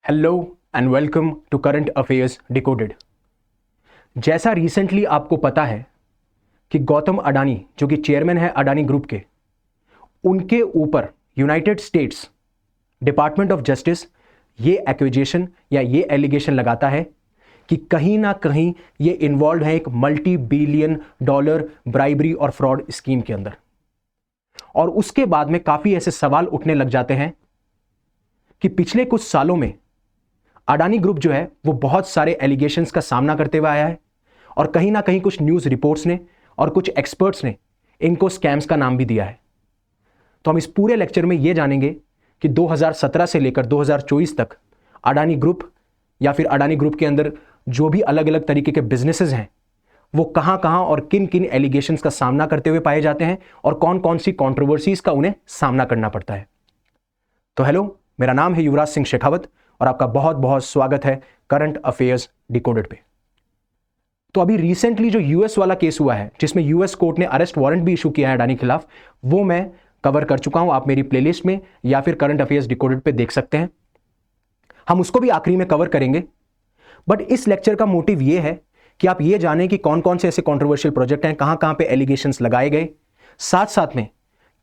Hello and welcome to current affairs decoded. जैसा recently आपको पता है कि गौतम अडानी जो कि चेयरमैन है अडानी ग्रुप के, उनके ऊपर United states department of justice ये एक्यूजेशन या ये एलिगेशन लगाता है कि कहीं ना कहीं ये इन्वॉल्व है एक मल्टी बिलियन डॉलर ब्राइबरी और फ्रॉड स्कीम के अंदर। और उसके बाद में काफी ऐसे सवाल उठने लग जाते हैं कि पिछले कुछ सालों में अडानी ग्रुप जो है वो बहुत सारे एलिगेशंस का सामना करते हुए आया है और कहीं ना कहीं कुछ न्यूज़ रिपोर्ट्स ने और कुछ एक्सपर्ट्स ने इनको स्कैम्स का नाम भी दिया है। तो हम इस पूरे लेक्चर में ये जानेंगे कि 2017 से लेकर 2024 तक अडानी ग्रुप या फिर अडानी ग्रुप के अंदर जो भी अलग अलग तरीके के बिजनेसेस हैं वो कहां कहां और किन किन एलिगेशंस का सामना करते हुए पाए जाते हैं और कौन कौन सी कॉन्ट्रोवर्सीज का उन्हें सामना करना पड़ता है। तो हेलो, मेरा नाम है युवराज सिंह शेखावत और आपका बहुत बहुत स्वागत है करंट अफेयर्स डिकोडेड पे। तो अभी रिसेंटली जो यूएस वाला केस हुआ है जिसमें यूएस कोर्ट ने अरेस्ट वारंट भी इशू किया है अडानी के खिलाफ, वो मैं कवर कर चुका हूं। आप मेरी प्लेलिस्ट में या फिर करंट अफेयर्स डिकोडेड पे देख सकते हैं। हम उसको भी आखिरी में कवर करेंगे। बट इस लेक्चर का मोटिव ये है कि आप ये जानें कि कौन कौन से ऐसे कॉन्ट्रोवर्शियल प्रोजेक्ट हैं, कहां कहां पे एलिगेशंस लगाए गए, साथ साथ में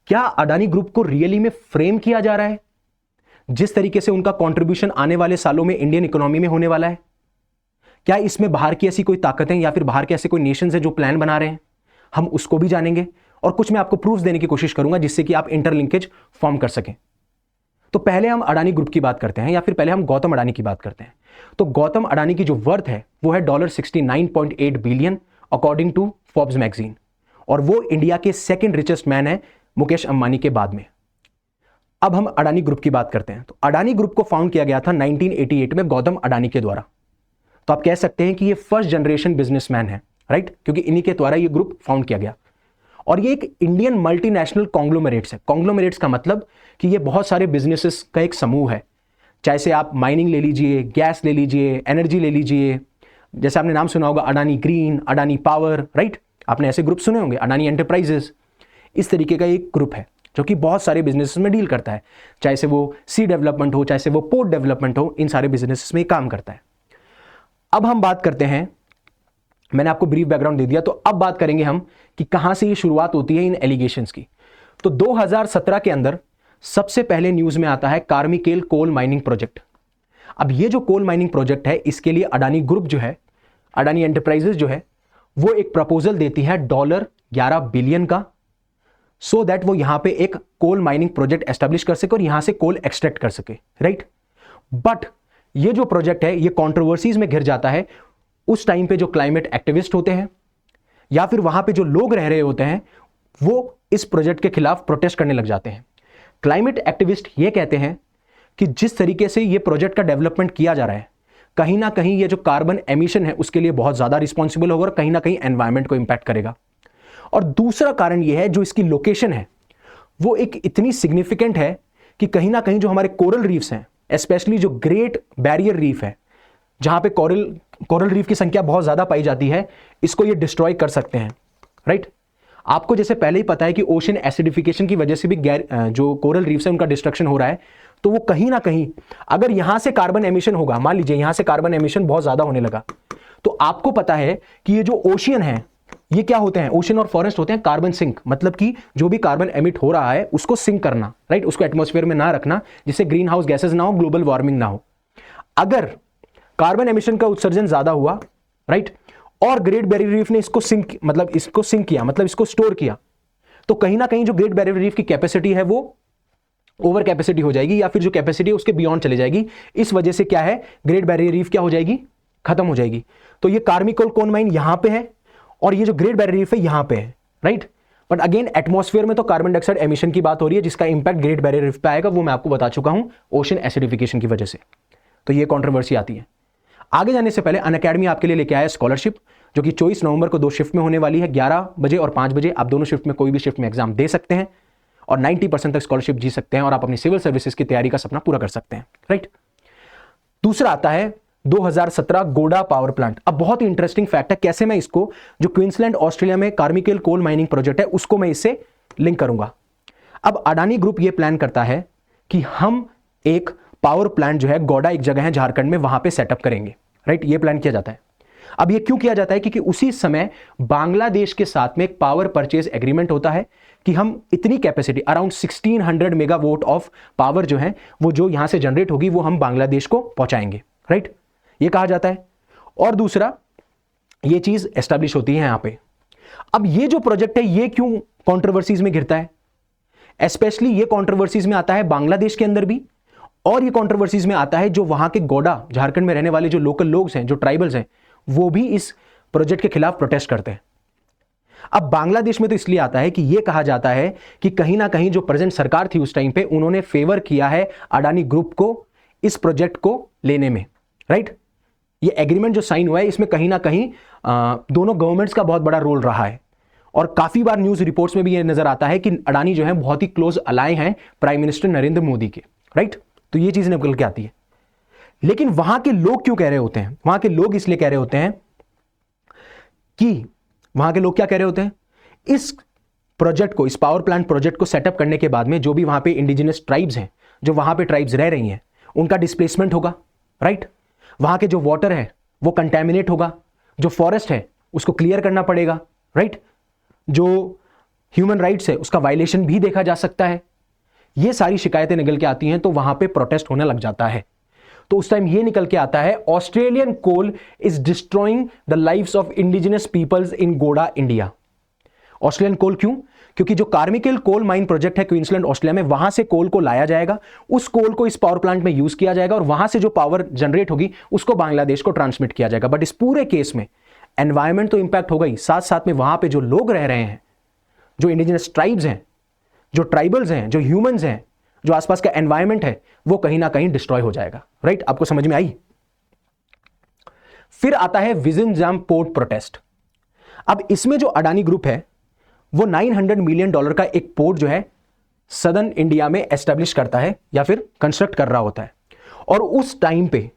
क्या अडानी ग्रुप को रियली में फ्रेम किया जा रहा है, जिस तरीके से उनका कंट्रीब्यूशन आने वाले सालों में इंडियन इकोनॉमी में होने वाला है, क्या इसमें बाहर की ऐसी कोई ताकतें या फिर बाहर के ऐसे कोई नेशंस हैं जो प्लान बना रहे हैं, हम उसको भी जानेंगे। और कुछ मैं आपको प्रूफ देने की कोशिश करूंगा जिससे कि आप इंटरलिंकेज फॉर्म कर सकें। तो पहले हम अडानी ग्रुप की बात करते हैं या फिर पहले हम गौतम अडानी की बात करते हैं। तो गौतम अडानी की जो वर्थ है वो है $69.8 billion according to Forbes magazine, और वो इंडिया के सेकेंड रिचेस्ट मैन है मुकेश अंबानी के बाद में। अब हम अडानी ग्रुप की बात करते हैं। तो अडानी ग्रुप को फाउंड किया गया था 1988 में गौतम अडानी के द्वारा। तो आप कह सकते हैं कि ये फर्स्ट जनरेशन बिजनेसमैन है, राइट, क्योंकि इन्हीं के द्वारा ये ग्रुप फाउंड किया गया। और ये एक इंडियन मल्टीनेशनल कॉन्ग्लोमरेट्स है। कॉन्ग्लोमरेट्स का मतलब कि ये बहुत सारे बिजनेसेस का एक समूह है। चाहे से आप माइनिंग ले लीजिए, गैस ले लीजिए, एनर्जी ले लीजिए, जैसे आपने नाम सुना होगा Adani green, Adani power, right, आपने ऐसे ग्रुप सुने होंगे, अडानी एंटरप्राइजेस। इस तरीके का एक ग्रुप है जो कि बहुत सारे बिजनेसेस में डील करता है, चाहे से वो सी डेवलपमेंट हो, चाहे से वो पोर्ट डेवलपमेंट हो, इन सारे बिजनेसेस में काम करता है। अब हम बात करते हैं, मैंने आपको ब्रीफ बैकग्राउंड दे दिया, तो अब बात करेंगे हम कि कहां से ये शुरुआत होती है इन एलिगेशंस की। तो 2017 के अंदर सबसे पहले न्यूज में आता है कार्मिकेल कोल माइनिंग प्रोजेक्ट। अब ये जो कोल माइनिंग प्रोजेक्ट है, इसके लिए अडानी ग्रुप जो है, अडानी एंटरप्राइजेस जो है, वो एक प्रपोजल देती है $11 बिलियन का, सो दैट वो यहां पे एक कोल माइनिंग प्रोजेक्ट एस्टेब्लिश कर सके और यहां से कोल एक्सट्रैक्ट कर सके, राइट। बट ये जो प्रोजेक्ट है ये कंट्रोवर्सीज में घिर जाता है उस टाइम पे जो क्लाइमेट एक्टिविस्ट होते हैं या फिर वहां पे जो लोग रह रहे होते हैं वो इस प्रोजेक्ट के खिलाफ प्रोटेस्ट करने लग जाते हैं। क्लाइमेट एक्टिविस्ट ये कहते हैं कि जिस तरीके से ये प्रोजेक्ट का डेवलपमेंट किया जा रहा है, कहीं ना कहीं ये जो कार्बन एमिशन है उसके लिए बहुत ज्यादा रिस्पॉन्सिबल होगा और कहीं ना कहीं एनवायरमेंट को इंपैक्ट करेगा। और दूसरा कारण यह है जो इसकी लोकेशन है वो एक इतनी सिग्निफिकेंट है कि कहीं ना कहीं जो हमारे कोरल रीफ्स हैं, स्पेशली जो ग्रेट बैरियर रीफ है जहां पे कोरल रीफ की संख्या बहुत ज्यादा पाई जाती है, इसको ये डिस्ट्रॉय कर सकते हैं, राइट। आपको जैसे पहले ही पता है कि ओशन एसिडिफिकेशन की वजह से भी जो कोरल रीफ्स है उनका डिस्ट्रक्शन हो रहा है। तो वो कहीं ना कहीं अगर यहां से कार्बन एमिशन होगा, मान लीजिए यहां से कार्बन एमिशन बहुत ज्यादा होने लगा, तो आपको पता है कि ये जो ओशियन है ये क्या होते हैं, ओशन और फॉरेस्ट होते हैं कार्बन सिंक, मतलब कि जो भी कार्बन एमिट हो रहा है उसको सिंक करना, राइट, उसको एटमॉस्फेयर में ना रखना जिससे ग्रीन हाउस गैसेज ना हो, ग्लोबल वार्मिंग ना हो। अगर कार्बन एमिशन का उत्सर्जन ज्यादा हुआ, राइट, और ग्रेट बैरियर रीफ ने इसको सिंक किया, मतलब इसको स्टोर किया, तो कहीं ना कहीं जो ग्रेट बैरियर रीफ की कैपेसिटी है वो ओवर कैपेसिटी हो जाएगी या फिर जो कैपेसिटी है उसके बियॉन्ड चले जाएगी। इस वजह से क्या है, ग्रेट बैरियर रीफ क्या हो जाएगी, खत्म हो जाएगी। तो ये कार्मिकोल कोल माइन यहां पे है और ये जो ग्रेट बैरियर रीफ है यहां पे है, राइट। बट अगेन एटमॉस्फेयर में तो कार्बन डाइऑक्साइड एमिशन की बात हो रही है जिसका इंपैक्ट ग्रेट बैरियर रीफ पे आएगा, वो मैं आपको बता चुका हूं, ओशन एसिडिफिकेशन की वजह से। तो ये कंट्रोवर्सी आती है। आगे जाने से पहले अनअकैडमी आपके लिए लेके आया स्कॉलरशिप जो कि 24 नवंबर को 2 शिफ्ट में होने वाली है, 11 बजे और 5 बजे। आप दोनों शिफ्ट में कोई भी शिफ्ट में एग्जाम दे सकते हैं और 90% तक स्कॉलरशिप जीत सकते हैं और आप अपनी सिविल सर्विसेज की तैयारी का सपना पूरा कर सकते हैं, राइट। दूसरा आता है 2017 गोडा पावर प्लांट। अब बहुत ही इंटरेस्टिंग फैक्ट है, कैसे मैं इसको जो क्वींसलैंड ऑस्ट्रेलिया में कार्मिकेल कोल माइनिंग प्रोजेक्ट है उसको मैं इससे लिंक करूंगा। अब अडानी ग्रुप ये प्लान करता है कि हम एक पावर प्लांट जो है गौडा एक जगह है झारखंड में, वहां पे सेटअप करेंगे, राइट। ये प्लान किया जाता है। अब ये क्यों किया जाता है? क्योंकि उसी समय बांग्लादेश के साथ में एक पावर परचेज एग्रीमेंट होता है कि हम इतनी capacity around 1600 megawatt of power जो है वो जो यहां से जनरेट होगी वो हम बांग्लादेश को पहुंचाएंगे, राइट। ये कहा जाता है। और दूसरा ये चीज एस्टैब्लिश होती है यहां पे। अब ये जो प्रोजेक्ट है ये क्यों कंट्रोवर्सीज में घिरता है? स्पेशली ये कंट्रोवर्सीज में आता है बांग्लादेश के अंदर भी, और ये कंट्रोवर्सीज में आता है जो वहां के गौडा झारखंड में रहने वाले जो लोकल लोग हैं, जो ट्राइबल्स हैं, वो भी इस प्रोजेक्ट के खिलाफ प्रोटेस्ट करते हैं। अब बांग्लादेश में तो इसलिए आता है कि यह कहा जाता है कि कहीं ना कहीं जो प्रेजेंट सरकार थी उस टाइम पे, उन्होंने फेवर किया है अडानी ग्रुप को इस प्रोजेक्ट को लेने में, राइट। ये एग्रीमेंट जो साइन हुआ है इसमें कहीं ना कहीं दोनों गवर्नमेंट्स का बहुत बड़ा रोल रहा है। और काफी बार न्यूज रिपोर्ट्स में भी यह नजर आता है कि अडानी जो है बहुत ही क्लोज अलाय हैं प्राइम मिनिस्टर नरेंद्र मोदी के, राइट। तो ये चीज निकल के आती है। लेकिन वहां के लोग क्यों कह रहे होते हैं? वहां के लोग इसलिए कह रहे होते हैं कि वहां के लोग क्या कह रहे होते हैं, इस प्रोजेक्ट को, इस पावर प्लांट प्रोजेक्ट को सेटअप करने के बाद में जो भी वहां पे इंडिजिनस ट्राइब्स हैं, जो वहां पे ट्राइब्स रह रही हैं, उनका डिस्प्लेसमेंट होगा, राइट। वहां के जो वाटर है वो कंटेमिनेट होगा, जो फॉरेस्ट है उसको क्लियर करना पड़ेगा, राइट। जो ह्यूमन राइट्स है उसका वायलेशन भी देखा जा सकता है। ये सारी शिकायतें निकल के आती हैं तो वहां पे प्रोटेस्ट होने लग जाता है। तो उस टाइम ये निकल के आता है Australian coal is destroying the lives of indigenous peoples in Godda India. Australian coal क्यों? क्योंकि जो कार्मिकल कोल माइन प्रोजेक्ट है क्वींसलैंड ऑस्ट्रेलिया में, वहां से कोल को लाया जाएगा, उस कोल को इस पावर प्लांट में यूज किया जाएगा और वहां से जो पावर जनरेट होगी उसको बांग्लादेश को ट्रांसमिट किया जाएगा। बट इस पूरे केस में एनवायरमेंट तो इंपैक्ट होगा ही, साथ साथ में वहां पे जो लोग रह रहे हैं, जो इंडिजिनस ट्राइब्स हैं, जो ट्राइबल्स हैं, जो ह्यूमंस हैं, जो आसपास का एनवायरमेंट है, वो कहीं ना कहीं डिस्ट्रॉय हो जाएगा, राइट। आपको समझ में आई? फिर आता है विजनजाम पोर्ट प्रोटेस्ट। अब इसमें जो अडानी ग्रुप है वो $900 मिलियन का एक पोर्ट जो है सदर्न इंडिया में एस्टेब्लिश करता है या फिर कंस्ट्रक्ट कर रहा होता है। और उस टाइम पे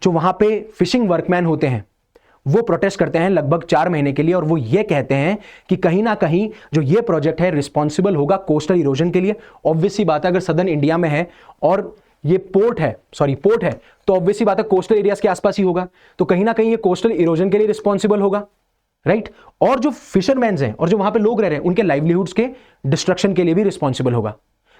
जो वहां पे फिशिंग वर्कमैन होते हैं वो प्रोटेस्ट करते हैं लगभग 4 महीने के लिए, और वो ये कहते हैं कि कहीं ना कहीं जो ये प्रोजेक्ट है रिस्पॉन्सिबल होगा कोस्टल इरोजन के लिए। ऑब्वियस सी बात है, अगर सदर्न इंडिया में है और ये पोर्ट है तो ऑब्वियस सी बात है कोस्टल एरियाज के आसपास ही होगा, तो कहीं ना कहीं ये कोस्टल इरोजन के लिए रिस्पॉन्सिबल होगा, राइट। और जो फिशरमैन हैं और जो वहां पे लोग रह रहे हैं उनके लाइवलीहुड्स के डिस्ट्रक्शन के लिए भी रिस्पॉन्सिबल होगा।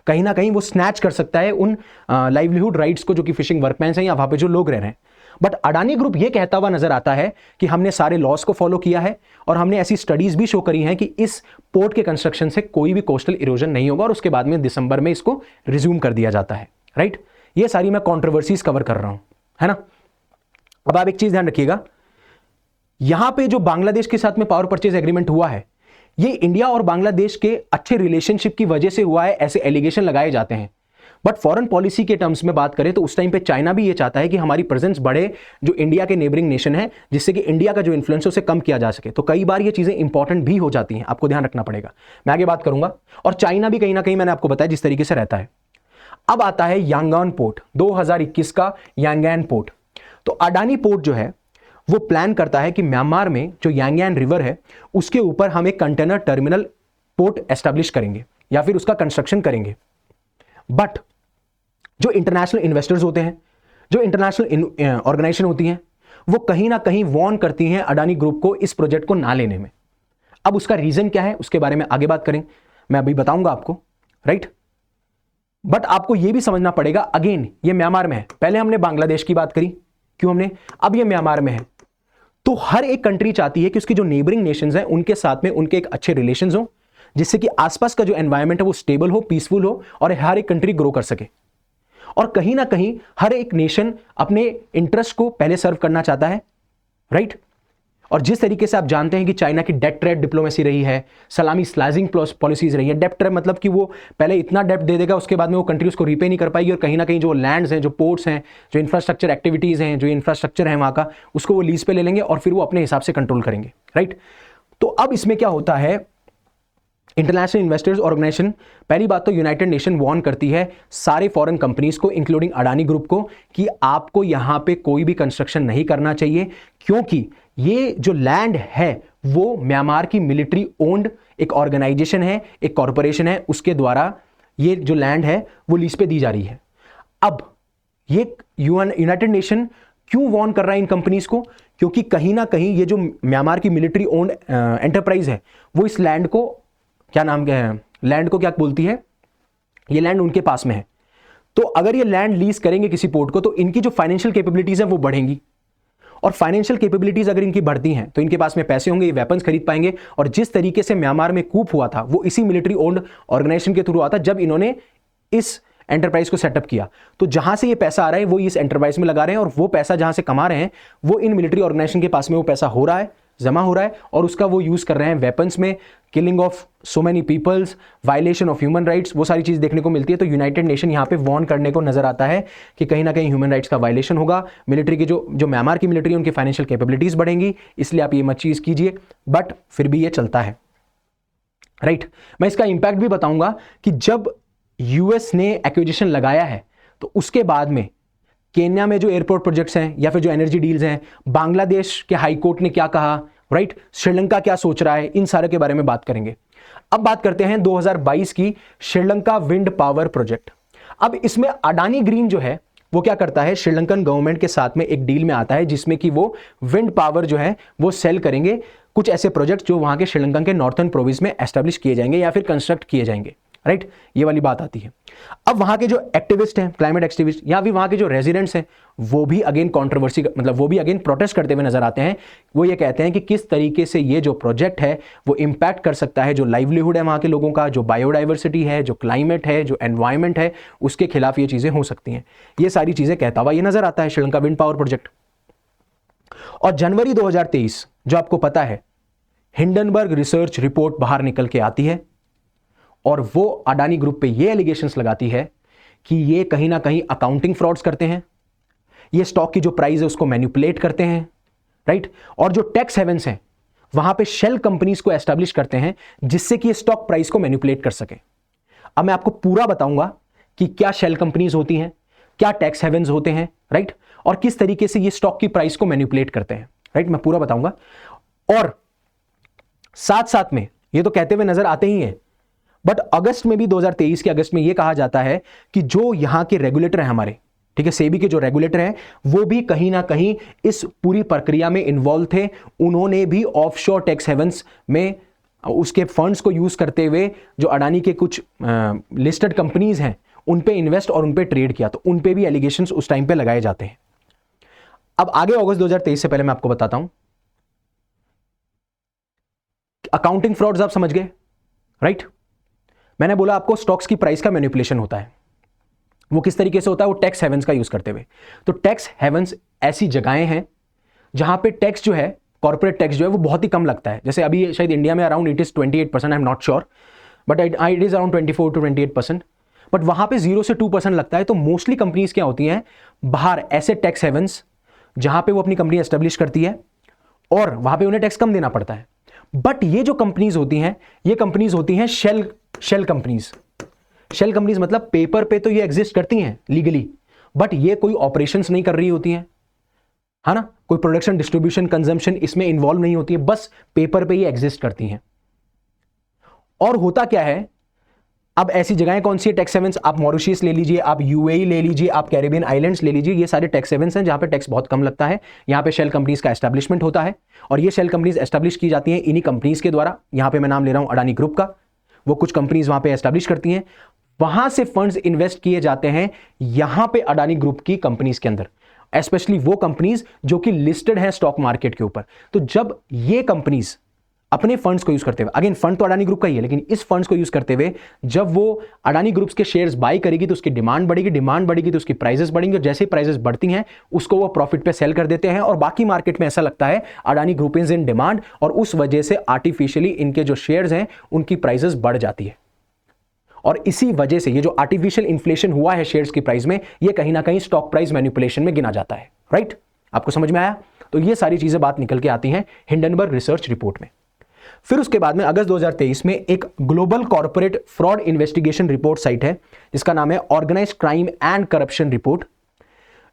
कहीं ना कहीं वो स्नैच कर सकता है उन लाइवलीहुड राइट्स को जो कि फिशिंग वर्कमैन हैं या वहां पे जो लोग रह रहे हैं। बट अडानी ग्रुप ये कहता हुआ नजर आता है कि हमने सारे लॉस को फॉलो किया है और हमने ऐसी स्टडीज भी शो करी हैं कि इस पोर्ट के कंस्ट्रक्शन से कोई भी कोस्टल इरोजन नहीं होगा, और उसके बाद में दिसंबर में इसको रिज्यूम कर दिया जाता है, राइट। ये सारी मैं कॉन्ट्रोवर्सीज कवर कर रहा हूं, है ना। अब आप एक चीज ध्यान रखिएगा, यहां पे जो बांग्लादेश के साथ में पावर परचेज एग्रीमेंट हुआ है ये इंडिया और बांग्लादेश के अच्छे रिलेशनशिप की वजह से हुआ है, ऐसे एलिगेशन लगाए जाते हैं। बट फॉरेन पॉलिसी के टर्म्स में बात करें तो उस टाइम पे चाइना भी ये चाहता है कि हमारी प्रेजेंस बढ़े जो इंडिया के नेबरिंग नेशन है, जिससे कि इंडिया का जो इन्फ्लुएंस है उसे कम किया जा सके। तो कई बार ये चीजें इंपॉर्टेंट भी हो जाती हैं, आपको ध्यान रखना पड़ेगा। मैं आगे बात करूंगा। और चाइना भी कहीं ना कहीं मैंने आपको बताया जिस तरीके से रहता है। अब आता है यांगन पोर्ट, 2021 का यांगन पोर्ट। तो अडानी पोर्ट जो है वो प्लान करता है कि म्यांमार में जो यांगन रिवर है उसके ऊपर हम एक कंटेनर टर्मिनल पोर्ट एस्टैब्लिश करेंगे या फिर उसका कंस्ट्रक्शन करेंगे। बट जो इंटरनेशनल इन्वेस्टर्स होते हैं, जो इंटरनेशनल ऑर्गेनाइजेशन होती हैं, वो कहीं ना कहीं वार्न करती हैं अडानी ग्रुप को इस प्रोजेक्ट को ना लेने में। अब उसका रीजन क्या है उसके बारे में आगे बात करें, मैं अभी बताऊंगा आपको, राइट। बट आपको यह भी समझना पड़ेगा, अगेन ये म्यांमार में है, पहले हमने बांग्लादेश की बात करी, क्यों हमने, अब ये म्यांमार में है। तो हर एक कंट्री चाहती है कि उसकी जो नेबरिंग नेशंस हैं उनके साथ में उनके एक अच्छे रिलेशंस हो, जिससे कि आसपास का जो एनवायरनमेंट है वो स्टेबल हो, पीसफुल हो और हर एक कंट्री ग्रो कर सके। और कहीं ना कहीं हर एक नेशन अपने इंटरेस्ट को पहले सर्व करना चाहता है, राइट। और जिस तरीके से आप जानते हैं कि चाइना की डेट ट्रेड डिप्लोमेसी रही है, सलामी स्लाइजिंग पॉलिसीज रही है। डेट ट्रेड मतलब कि वो पहले इतना डेट दे देगा, उसके बाद में वो कंट्री उसको रीपे नहीं कर पाएगी, और कहीं ना कहीं जो लैंड्स हैं, जो पोर्ट्स हैं, जो इंफ्रास्ट्रक्चर एक्टिविटीज़ हैं, जो इंफ्रास्ट्रक्चर है वहाँ का, उसको वो लीज पे ले लेंगे और फिर वो अपने हिसाब से कंट्रोल करेंगे, राइट। तो अब इसमें क्या होता है, इंटरनेशनल इन्वेस्टर्स ऑर्गेनाइजेशन, पहली बात तो यूनाइटेड नेशन वार्न करती है सारे फॉरेन कंपनीज को इंक्लूडिंग अडानी ग्रुप को कि आपको यहां पे कोई भी कंस्ट्रक्शन नहीं करना चाहिए, क्योंकि ये जो लैंड है वो म्यांमार की मिलिट्री ओन्ड एक ऑर्गेनाइजेशन है, एक कॉरपोरेशन है, उसके द्वारा ये जो लैंड है वो लीज पे दी जा रही है। अब ये यूनाइटेड नेशन क्यों वॉर्न कर रहा है इन कंपनीज को? क्योंकि कहीं ना कहीं ये जो म्यांमार की मिलिट्री ओन्ड एंटरप्राइज है वो इस लैंड को, क्या नाम क्या है, लैंड को क्या बोलती है, ये लैंड उनके पास में है। तो अगर ये लैंड लीज करेंगे किसी पोर्ट को तो इनकी जो फाइनेंशियल कैपेबिलिटीज है वो बढ़ेंगी, और फाइनेंशियल कैपेबिलिटीज अगर इनकी बढ़ती हैं तो इनके पास में पैसे होंगे, ये वेपन्स खरीद पाएंगे। और जिस तरीके से म्यांमार में कूप हुआ था वो इसी मिलिट्री ओन्ड ऑर्गेनाइजेशन के थ्रू हुआ था जब इन्होंने इस एंटरप्राइज को सेटअप किया। तो जहां से ये पैसा आ रहा है वो इस एंटरप्राइज में लगा रहे हैं, और वो पैसा जहां से कमा रहे हैं वो इन मिलिट्री ऑर्गेनाइजेशन के पास में वो पैसा हो रहा है, जमा हो रहा है, और उसका वो यूज कर रहे हैं वेपन्स में, killing of so many peoples, violation of human rights, वो सारी चीज देखने को मिलती है। तो यूनाइटेड नेशन यहां पे वॉर्न करने को नजर आता है कि कहीं ना कहीं ह्यूमन राइट्स का वायलेशन होगा, मिलिट्री की जो म्यांमार की मिलिट्री है उनकी फाइनेंशियल कैपेबिलिटीज बढ़ेंगी, इसलिए आप ये मत चीज कीजिए। बट फिर भी ये चलता है, राइट। मैं इसका इंपैक्ट भी बताऊंगा कि जब यूएस ने एक्विजिशन लगाया है तो उसके बाद में केन्या में जो एयरपोर्ट प्रोजेक्ट्स हैं या फिर जो एनर्जी डील्स हैं, बांग्लादेश के हाई कोर्ट ने क्या कहा, राइट, श्रीलंका क्या सोच रहा है, इन सारे के बारे में बात करेंगे। अब बात करते हैं 2022 की श्रीलंका विंड पावर प्रोजेक्ट। अब इसमें अडानी ग्रीन जो है वो क्या करता है, श्रीलंकन गवर्नमेंट के साथ में एक डील में आता है जिसमें कि वो विंड पावर जो है वो सेल करेंगे, कुछ ऐसे प्रोजेक्ट जो वहां के श्रीलंका के नॉर्थर्न प्रोविंस में एस्टेब्लिश किए जाएंगे या फिर कंस्ट्रक्ट किए जाएंगे, राइट, ये वाली बात आती है। अब वहां के जो एक्टिविस्ट हैं, क्लाइमेट एक्टिविस्ट, या फिर वहां के जो रेजिडेंट्स हैं, वो भी अगेन कंट्रोवर्सी, मतलब वो भी अगेन प्रोटेस्ट करते हुए नजर आते हैं। वो ये कहते हैं कि किस तरीके से ये जो प्रोजेक्ट है वो इंपैक्ट कर सकता है जो लाइवलीहुड है वहां के लोगों का, जो बायोडाइवर्सिटी है, जो क्लाइमेट है, जो एनवायरमेंट है, उसके खिलाफ ये चीजें हो सकती हैं। ये सारी चीजें कहता हुआ ये नजर आता है श्रीलंका विंड पावर प्रोजेक्ट। और जनवरी 2023 जो आपको पता है हिंडनबर्ग रिसर्च रिपोर्ट बाहर निकल के आती है और वो अडानी ग्रुप पे ये एलिगेशंस लगाती है कि ये कहीं ना कहीं अकाउंटिंग फ्रॉड्स करते हैं, ये स्टॉक की जो प्राइस है उसको मैनिपुलेट करते हैं, राइट, और जो टैक्स हेवंस हैं वहां पे शेल कंपनीज को एस्टैब्लिश करते हैं जिससे कि ये स्टॉक प्राइस को मैनिपुलेट कर सके। अब मैं आपको पूरा बताऊंगा कि क्या शेल कंपनीज होती हैं, क्या टैक्स हेवंस होते हैं, राइट, और किस तरीके से ये स्टॉक की प्राइस को मैनिपुलेट करते हैं, राइट, मैं पूरा बताऊंगा। और साथ साथ में ये तो कहते हुए नजर आते ही हैं, बट अगस्त में भी 2023 के अगस्त में ये कहा जाता है कि जो यहां के रेगुलेटर हैं हमारे, ठीक है, सेबी के जो रेगुलेटर हैं वो भी कहीं ना कहीं इस पूरी प्रक्रिया में इन्वॉल्व थे। उन्होंने भी ऑफशोर टैक्स हेवंस में उसके फंड्स को यूज करते हुए जो अडानी के कुछ लिस्टेड कंपनीज हैं उन पे इन्वेस्ट और उन पे ट्रेड किया, तो उन पे भी एलिगेशंस उस टाइम पे लगाए जाते हैं। अब आगे अगस्त 2023 से पहले मैं आपको बताता हूं, अकाउंटिंग फ्रॉड्स आप समझ गए, राइट। मैंने बोला आपको स्टॉक्स की प्राइस का मैनिपुलेशन होता है, वो किस तरीके से होता है, वो टैक्स हेवंस का यूज करते हुए। तो टैक्स हेवंस ऐसी जगहें हैं जहां पे टैक्स जो है, कॉर्पोरेट टैक्स जो है वो बहुत ही कम लगता है। जैसे अभी शायद इंडिया में around it is 28%, I am not sure, but it is around 24 to 28%, but वहां पे 0 से 2% लगता है। तो मोस्टली कंपनीज क्या होती हैं बाहर, ऐसे टैक्स हेवंस जहां पे वो अपनी कंपनी एस्टेब्लिश करती है और वहां पे उन्हें टैक्स कम देना पड़ता है। बट ये जो कंपनीज होती हैं, ये कंपनीज होती हैं शेल कंपनीज। शेल कंपनीज मतलब पेपर पे तो ये एग्जिस्ट करती हैं लीगली, बट ये कोई ऑपरेशंस नहीं कर रही होती हैं, है ना, कोई प्रोडक्शन, डिस्ट्रीब्यूशन, कंजम्पशन इसमें इन्वॉल्व नहीं होती है, बस पेपर पे ये एग्जिस्ट करती हैं। और होता क्या है, अब ऐसी जगहें कौन सी है टैक्स हेवंस, आप मॉरिशस ले लीजिए, आप यूएई ले लीजिए, आप कैरिबियन आइलैंड्स ले लीजिए, ये सारे टैक्स हेवंस हैं जहां पे टैक्स बहुत कम लगता है। यहां पे शेल कंपनीज का एस्टैब्लिशमेंट होता है और ये शेल कंपनीज एस्टैब्लिश की जाती हैं इन्हीं कंपनीज के द्वारा। यहां पे मैं नाम ले रहा हूं अडानी ग्रुप का, वो कुछ कंपनीज वहां पे एस्टैब्लिश करती हैं, वहां से फंड्स इन्वेस्ट किए जाते हैं यहां पे अडानी ग्रुप की कंपनीज के अंदर, स्पेशली वो कंपनीज जो कि लिस्टेड हैं स्टॉक मार्केट के ऊपर। तो जब ये कंपनीज अपने फंड्स को यूज करते हुए, अगेन फंड तो अडानी ग्रुप का ही है, लेकिन इस फंड्स को यूज करते हुए जब वो अडानी ग्रुप्स के शेयर्स बाय करेगी तो उसकी डिमांड बढ़ेगी, डिमांड बढ़ेगी तो उसकी प्राइसेस बढ़ेंगे, और जैसे ही प्राइसेस बढ़ती हैं उसको वो प्रॉफिट पे सेल कर देते हैं और बाकी मार्केट में ऐसा लगता है Adani group is in demand, और उस वजह से आर्टिफिशियली इनके जो शेयर्स हैं उनकी प्राइसेस बढ़ जाती है। और इसी वजह से ये जो आर्टिफिशियल इन्फ्लेशन हुआ है शेयर्स की प्राइस में, ये कहीं ना कहीं स्टॉक प्राइस मैनिपुलेशन में गिना जाता है, राइट। आपको समझ में आया? तो ये सारी चीजें बात निकल के आती हैं हिंडनबर्ग रिसर्च रिपोर्ट में। फिर उसके बाद में अगस्त 2023 में एक global corporate fraud investigation report site है जिसका नाम है organised crime and corruption report.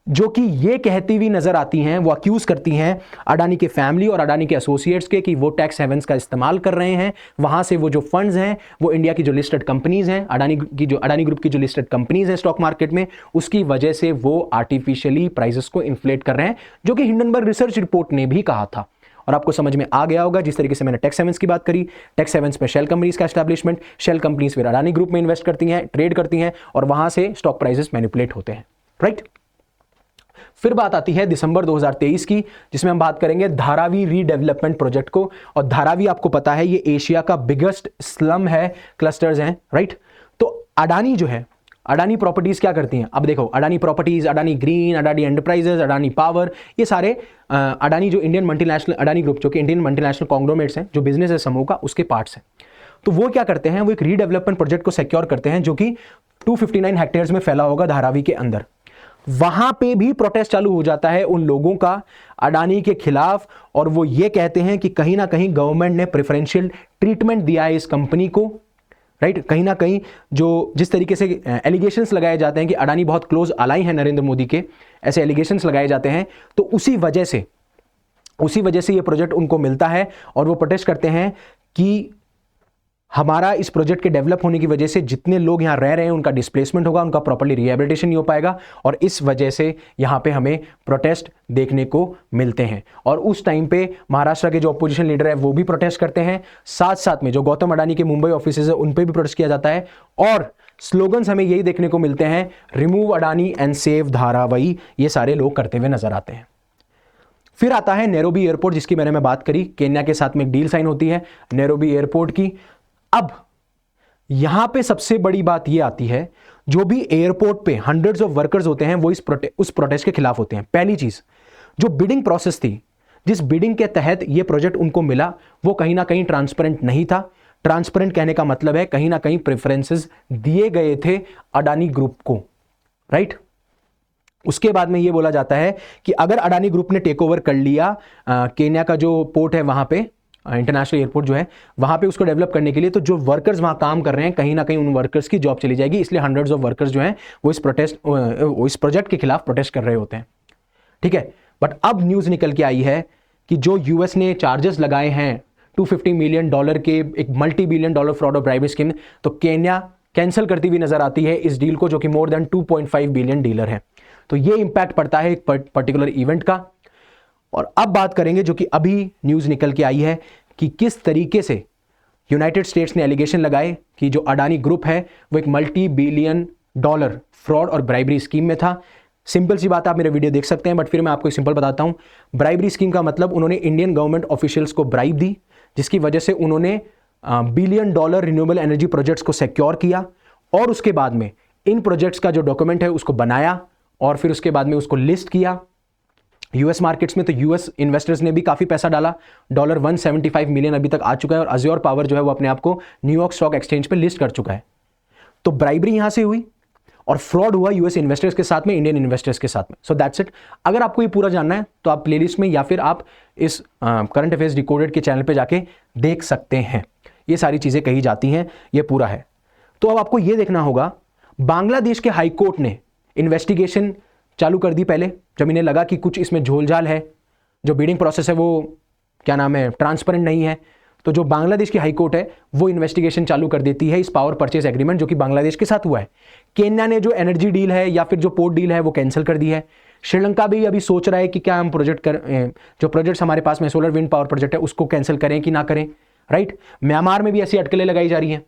जो कि ये कहती हुई नजर आती हैं, वो अक्यूज करती हैं अडानी के फैमिली और अडानी के एसोसिएट्स के कि वो टैक्स हेवंस का इस्तेमाल कर रहे हैं, वहां से वो जो फंड्स हैं वो इंडिया की जो लिस्टेड कंपनीज हैं, अडानी ग्रुप की जो लिस्टेड कंपनीज हैं स्टॉक मार्केट में, उसकी वजह से वो आर्टिफिशियली प्राइसेस को इन्फ्लेट कर रहे हैं, जो कि हिंडनबर्ग रिसर्च रिपोर्ट ने भी कहा था। और आपको समझ में आ गया होगा जिस तरीके से मैंने टैक्स हेवंस की बात करी, टैक्स हेवंस में शेल कंपनीज का एस्टैब्लिशमेंट, शेल कंपनीज फिर अडानी ग्रुप में इन्वेस्ट करती हैं, ट्रेड करती हैं और वहां से स्टॉक प्राइसेस मैनिपुलेट होते हैं, राइट। फिर बात आती है दिसंबर 2023 की, जिसमें हम बात करेंगे धारावी रीडेवलपमेंट प्रोजेक्ट को। और धारावी आपको पता है ये एशिया का बिगेस्ट स्लम है, क्लस्टर्स हैं, राइट। तो अडानी जो है, अडानी प्रॉपर्टीज क्या करती हैं, अब देखो Adani properties, Adani green, Adani enterprises, Adani power, ये सारे अडानी जो इंडियन मल्टीनेशनल अडानी ग्रुप जो कि इंडियन मल्टीनेशनल कॉन्ग्लोमेरेट्स हैं, जो बिजनेस है समूह का, उसके पार्ट्स हैं। तो वो क्या करते हैं, वो एक रीडेवलपमेंट प्रोजेक्ट को सिक्योर करते हैं जो कि 259 हेक्टेयर्स में फैला होगा धारावी के अंदर। वहां पे भी प्रोटेस्ट चालू हो जाता है उन लोगों का अडानी के खिलाफ, और वो ये कहते हैं कि कहीं ना कहीं गवर्नमेंट ने प्रेफरेंशियल ट्रीटमेंट दिया है इस कंपनी को, राइट। कहीं ना कहीं जो जिस तरीके से एलिगेशंस लगाए जाते हैं कि अडानी बहुत क्लोज अलाई है नरेंद्र मोदी के, ऐसे एलिगेशंस लगाए जाते हैं, तो उसी वजह से ये प्रोजेक्ट उनको मिलता है और वो प्रोटेस्ट करते हैं कि हमारा इस प्रोजेक्ट के डेवलप होने की वजह से जितने लोग यहां रह रहे हैं उनका डिस्प्लेसमेंट होगा, उनका प्रॉपर्ली रिहेबिलिटेशन नहीं हो पाएगा, और इस वजह से यहां पे हमें प्रोटेस्ट देखने को मिलते हैं। और उस टाइम पे महाराष्ट्र के जो अपोजिशन लीडर है वो भी प्रोटेस्ट करते हैं, साथ साथ में जो गौतम अडानी के मुंबई ऑफिस है उन पर भी प्रोटेस्ट किया जाता है, और स्लोगन्स हमें यही देखने को मिलते हैं, remove Adani and save Dharavi, ये सारे लोग करते हुए नजर आते हैं। फिर आता है नैरोबी एयरपोर्ट, जिसकी मैंने बात करी, केन्या के साथ में एक डील साइन होती है नैरोबी एयरपोर्ट की। अब यहां पे सबसे बड़ी बात यह आती है, जो भी एयरपोर्ट पे हंड्रेड्स ऑफ वर्कर्स होते हैं वो उस प्रोटेस्ट के खिलाफ होते हैं। पहली चीज, जो बिडिंग प्रोसेस थी, जिस बिडिंग के तहत यह प्रोजेक्ट उनको मिला, वो कहीं ना कहीं ट्रांसपेरेंट नहीं था। ट्रांसपेरेंट कहने का मतलब है कहीं ना कहीं प्रेफरेंसेस दिए गए थे अडानी ग्रुप को, राइट। उसके बाद में यह बोला जाता है कि अगर अडानी ग्रुप ने टेक ओवर कर लिया केन्या का जो पोर्ट है वहां पे, इंटरनेशनल एयरपोर्ट जो है वहां पे, उसको डेवलप करने के लिए, तो जो वर्कर्स वहां काम कर रहे हैं कहीं ना कहीं उन वर्कर्स की जॉब चली जाएगी। इसलिए हंड्रेड्स ऑफ वर्कर्स जो हैं वो इस प्रोजेक्ट के खिलाफ प्रोटेस्ट कर रहे होते हैं, ठीक है। बट अब न्यूज निकल के आई है कि जो यूएस ने चार्जेस लगाए हैं $250 मिलियन के एक $multi billion फ्रॉड और ब्राइबरी स्कीम, तो केन्या कैंसिल करती हुई नजर आती है इस डील को, जो कि मोर देन 2.5 बिलियन डीलर है। तो ये इंपैक्ट पड़ता है एक पर्टिकुलर इवेंट का। और अब बात करेंगे जो कि अभी न्यूज निकल के आई है कि किस तरीके से यूनाइटेड स्टेट्स ने एलिगेशन लगाए कि जो अडानी ग्रुप है वो एक $multi billion फ्रॉड और ब्राइबरी स्कीम में था। सिंपल सी बात, आप मेरे वीडियो देख सकते हैं, बट फिर मैं आपको सिंपल बताता हूं। ब्राइबरी स्कीम का मतलब उन्होंने इंडियन गवर्नमेंट ऑफिशियल्स को ब्राइब दी, जिसकी वजह से उन्होंने $1 billion रिन्यूएबल एनर्जी प्रोजेक्ट्स को सिक्योर किया, और उसके बाद में इन प्रोजेक्ट्स का जो डॉक्यूमेंट है उसको बनाया, और फिर उसके बाद में उसको लिस्ट किया यूएस मार्केट्स में। तो यूएस इन्वेस्टर्स ने भी काफी पैसा डाला, $175 मिलियन अभी तक आ चुका है, और अज्योर पावर जो है वो अपने आप को न्यूयॉर्क स्टॉक एक्सचेंज पे लिस्ट कर चुका है। तो ब्राइबरी यहां से हुई और फ्रॉड हुआ यूएस इन्वेस्टर्स के साथ में, इंडियन इन्वेस्टर्स के साथ में। So that's it. अगर आपको ये पूरा जानना है तो आप प्लेलिस्ट में या फिर आप इस करंट अफेयर्स डिकोडेड के चैनल पे जाके देख सकते हैं, ये सारी चीजें कही जाती हैं, ये पूरा है। तो अब आपको ये देखना होगा, बांग्लादेश के हाई कोर्ट ने इन्वेस्टिगेशन चालू कर दी पहले, जब इन्हें लगा कि कुछ इसमें झोलझाल है, जो बिडिंग प्रोसेस है वो क्या नाम है ट्रांसपेरेंट नहीं है। तो जो बांग्लादेश की हाई कोर्ट है वो इन्वेस्टिगेशन चालू कर देती है इस पावर परचेज एग्रीमेंट जो कि बांग्लादेश के साथ हुआ है। केन्या ने जो एनर्जी डील है या फिर जो पोर्ट डील है वो कैंसिल कर दी है। श्रीलंका भी अभी सोच रहा है कि क्या हम जो प्रोजेक्ट्स हमारे पास में सोलर विंड पावर प्रोजेक्ट है उसको कैंसिल करें कि ना करें, राइट। म्यांमार में भी ऐसी अटकलें लगाई जा रही हैं,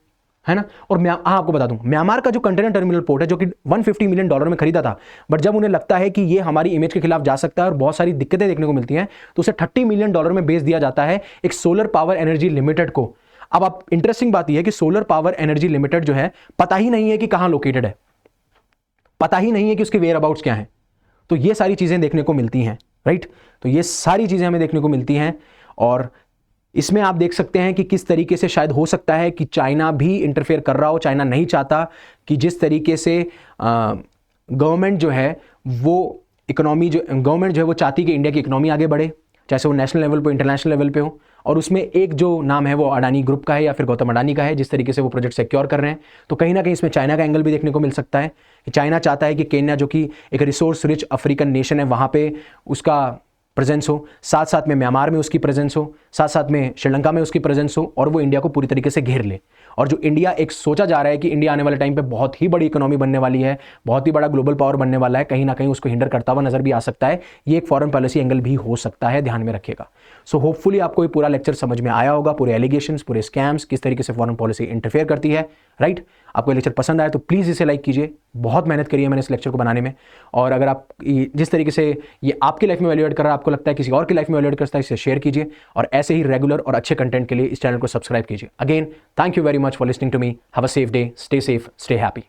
है ना। और आपको बता दूं, म्यांमार का जो कंटेनर टर्मिनल पोर्ट है जो कि $150 मिलियन में खरीदा था, बट जब उन्हें लगता है कि ये हमारी इमेज के खिलाफ जा सकता है और बहुत सारी दिक्कतें देखने को मिलती हैं, तो उसे $30 मिलियन में बेच दिया जाता है एक सोलर पावर एनर्जी लिमिटेड को। अब आप इंटरेस्टिंग बात यह है कि सोलर पावर एनर्जी लिमिटेड जो है पता ही नहीं है कि कहां लोकेटेड है, पता ही नहीं है कि उसके वेयर अबाउट्स क्या है। तो ये सारी चीजें देखने को मिलती हैं, राइट। तो ये सारी चीजें हमें देखने को मिलती हैं, और इसमें आप देख सकते हैं कि किस तरीके से शायद हो सकता है कि चाइना भी इंटरफेयर कर रहा हो। चाइना नहीं चाहता कि जिस तरीके से गवर्नमेंट जो है वो इकोनॉमी जो गवर्नमेंट जो है वो चाहती कि इंडिया की इकोनॉमी आगे बढ़े, चाहे वो नेशनल लेवल पे इंटरनेशनल लेवल पे हो। और उसमें एक जो नाम है वो अडानी ग्रुप का है या फिर गौतम अडानी का है, जिस तरीके से वो प्रोजेक्ट सिक्योर कर रहे हैं। तो कहीं ना कहीं इसमें चाइना का एंगल भी देखने को मिल सकता है चाइना चाहता है कि केन्या जो कि एक रिसोर्स रिच अफ्रीकन नेशन है वहाँ पे उसका प्रेजेंस हो, साथ साथ में म्यांमार में उसकी प्रेजेंस हो, साथ साथ में श्रीलंका में उसकी प्रेजेंस हो, और वो इंडिया को पूरी तरीके से घेर ले। और जो इंडिया एक सोचा जा रहा है कि इंडिया आने वाले टाइम पे बहुत ही बड़ी इकोनॉमी बनने वाली है, बहुत ही बड़ा ग्लोबल पावर बनने वाला है, कहीं ना कहीं उसको हिंडर करता हुआ नजर भी आ सकता है। ये एक फॉरेन पॉलिसी एंगल भी हो सकता है, ध्यान में रखिएगा। सो होपफुली आपको ये पूरा लेक्चर समझ में आया होगा, पूरे एलिगेशंस, पूरे स्कैम्स, किस तरीके से फॉरेन पॉलिसी इंटरफेयर करती है, राइट। आपको लेक्चर पसंद आया तो प्लीज़ इसे लाइक कीजिए, बहुत मेहनत करी है मैंने इस लेक्चर को बनाने में। और अगर आप जिस तरीके से ये आपकी लाइफ में वैल्यूएट कर रहा है, आपको लगता है किसी और की लाइफ में वैल्यूएट करता है, इसे शेयर कीजिए। और ऐसे ही रेगुलर और अच्छे कंटेंट के लिए इस चैनल को सब्सक्राइब कीजिए। Again thank you very much for listening to me. Have a safe day, stay safe, stay happy.